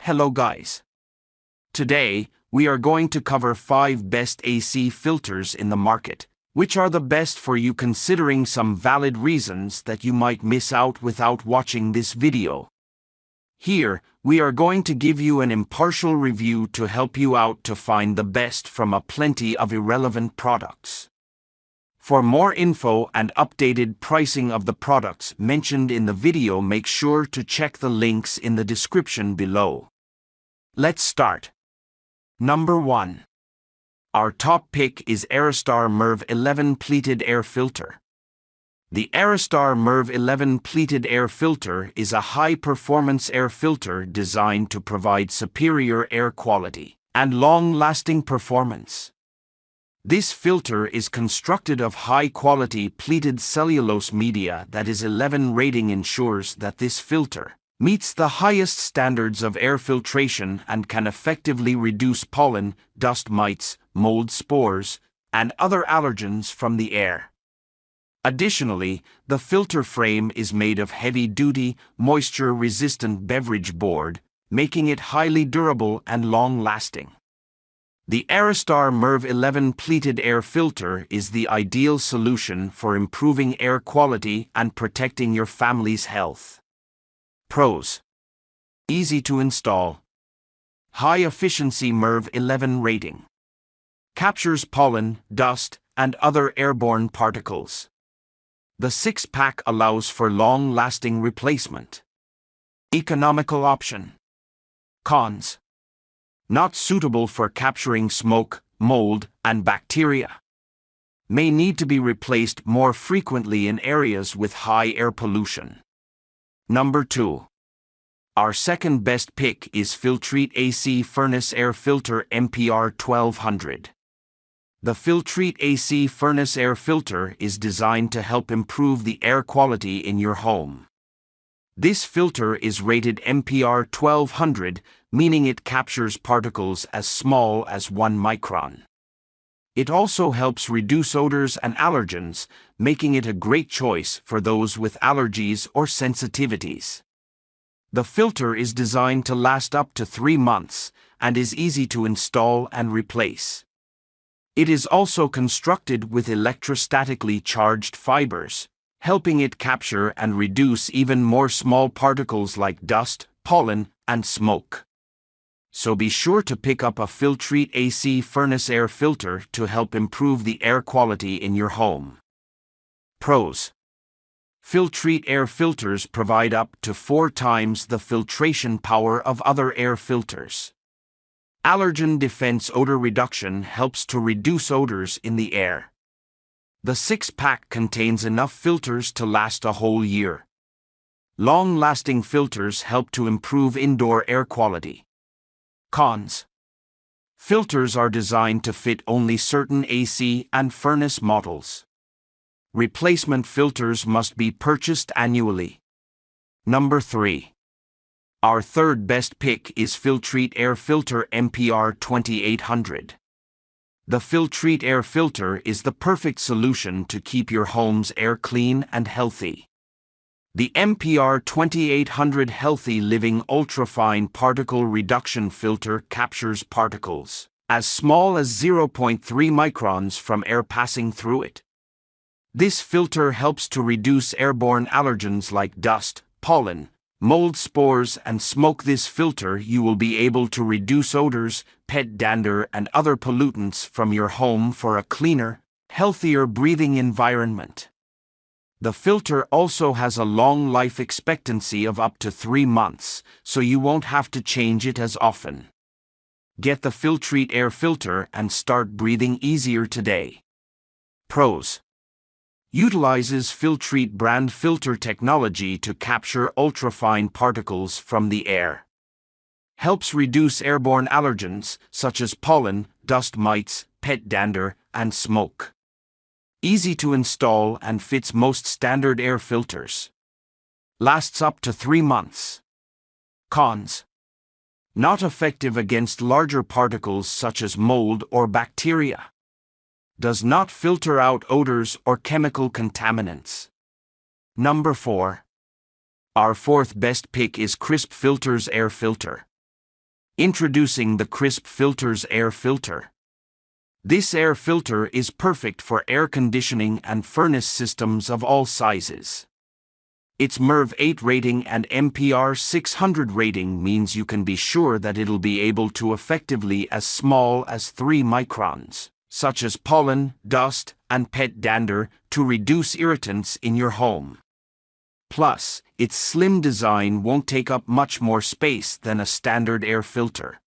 Hello guys. Today, we are going to cover 5 best AC filters in the market, which are the best for you considering some valid reasons that you might miss out without watching this video. Here, we are going to give you an impartial review to help you out to find the best from a plenty of irrelevant products. For more info and updated pricing of the products mentioned in the video, make sure to check the links in the description below. Let's start. Number 1. Our top pick is Aerostar Merv 11 Pleated Air Filter. The Aerostar Merv 11 Pleated Air Filter is a high-performance air filter designed to provide superior air quality and long-lasting performance. This filter is constructed of high-quality pleated cellulose media that is 11 rating ensures that this filter meets the highest standards of air filtration and can effectively reduce pollen, dust mites, mold spores, and other allergens from the air. Additionally, the filter frame is made of heavy-duty, moisture-resistant beverage board, making it highly durable and long-lasting. The Aerostar Merv 11 Pleated Air Filter is the ideal solution for improving air quality and protecting your family's health. Pros: easy to install. High efficiency Merv 11 rating. Captures pollen, dust, and other airborne particles. The 6-pack allows for long-lasting replacement. Economical option. Cons: not suitable for capturing smoke, mold, and bacteria. May need to be replaced more frequently in areas with high air pollution. Number 2. Our second best pick is Filtrete AC Furnace Air Filter MPR 1200. The Filtrete AC Furnace Air Filter is designed to help improve the air quality in your home. This filter is rated MPR 1200, meaning it captures particles as small as 1 micron. It also helps reduce odors and allergens, making it a great choice for those with allergies or sensitivities. The filter is designed to last up to 3 months and is easy to install and replace. It is also constructed with electrostatically charged fibers, helping it capture and reduce even more small particles like dust, pollen, and smoke. So be sure to pick up a Filtrete AC Furnace Air Filter to help improve the air quality in your home. Pros: Filtrete air filters provide up to 4 times the filtration power of other air filters. Allergen defense odor reduction helps to reduce odors in the air. The 6-pack contains enough filters to last a whole year. Long-lasting filters help to improve indoor air quality. Cons: filters are designed to fit only certain AC and furnace models. Replacement filters must be purchased annually. Number 3. Our third best pick is Filtrete Air Filter MPR 2800. The Filtrete Air Filter is the perfect solution to keep your home's air clean and healthy. The MPR 2800 Healthy Living Ultrafine Particle Reduction Filter captures particles as small as 0.3 microns from air passing through it. This filter helps to reduce airborne allergens like dust, pollen, mold spores, and smoke. This filter you will be able to reduce odors, pet dander, and other pollutants from your home for a cleaner, healthier breathing environment. The filter also has a long life expectancy of up to 3 months, so you won't have to change it as often. Get the Filtrete Air Filter and start breathing easier today. Pros: utilizes Filtrete brand filter technology to capture ultrafine particles from the air. Helps reduce airborne allergens such as pollen, dust mites, pet dander, and smoke. Easy to install and fits most standard air filters. Lasts up to 3 months. Cons: not effective against larger particles such as mold or bacteria. Does not filter out odors or chemical contaminants. Number 4. Our fourth best pick is Crisp Filters Air Filter. Introducing the Crisp Filters Air Filter. This air filter is perfect for air conditioning and furnace systems of all sizes. Its MERV 8 rating and MPR 600 rating means you can be sure that it'll be able to effectively as small as 3 microns, such as pollen, dust, and pet dander, to reduce irritants in your home. Plus, its slim design won't take up much more space than a standard air filter.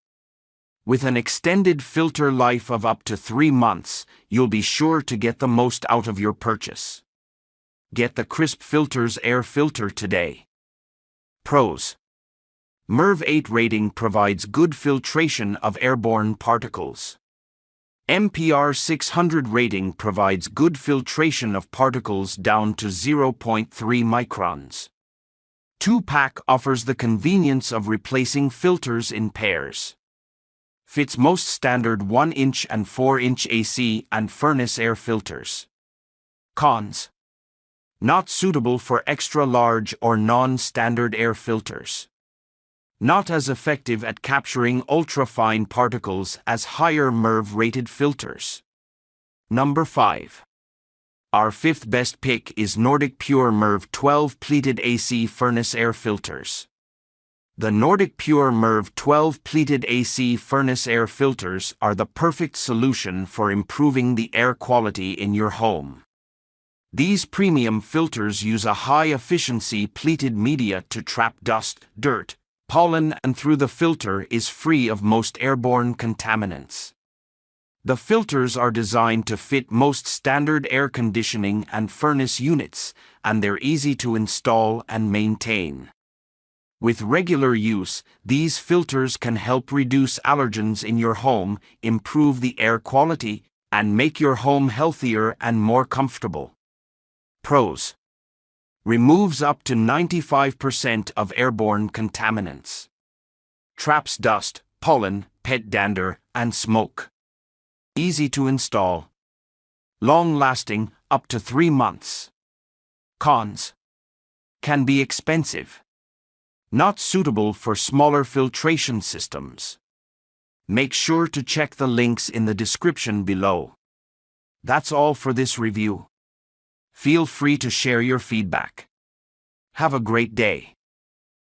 With an extended filter life of up to 3 months, you'll be sure to get the most out of your purchase. Get the Crisp Filters Air Filter today. Pros: MERV 8 rating provides good filtration of airborne particles. MPR 600 rating provides good filtration of particles down to 0.3 microns. 2-pack offers the convenience of replacing filters in pairs. Fits most standard 1-inch and 4-inch AC and furnace air filters. Cons: not suitable for extra-large or non-standard air filters. Not as effective at capturing ultra-fine particles as higher MERV-rated filters. Number 5. Our 5th best pick is Nordic Pure MERV 12 Pleated AC Furnace Air Filters. The Nordic Pure MERV 12 Pleated AC Furnace Air Filters are the perfect solution for improving the air quality in your home. These premium filters use a high-efficiency pleated media to trap dust, dirt, pollen, and through the filter is free of most airborne contaminants. The filters are designed to fit most standard air conditioning and furnace units, and they're easy to install and maintain. With regular use, these filters can help reduce allergens in your home, improve the air quality, and make your home healthier and more comfortable. Pros: removes up to 95% of airborne contaminants. Traps dust, pollen, pet dander, and smoke. Easy to install. Long-lasting, up to 3 months. Cons: can be expensive. Not suitable for smaller filtration systems. Make sure to check the links in the description below. That's all for this review. Feel free to share your feedback. Have a great day.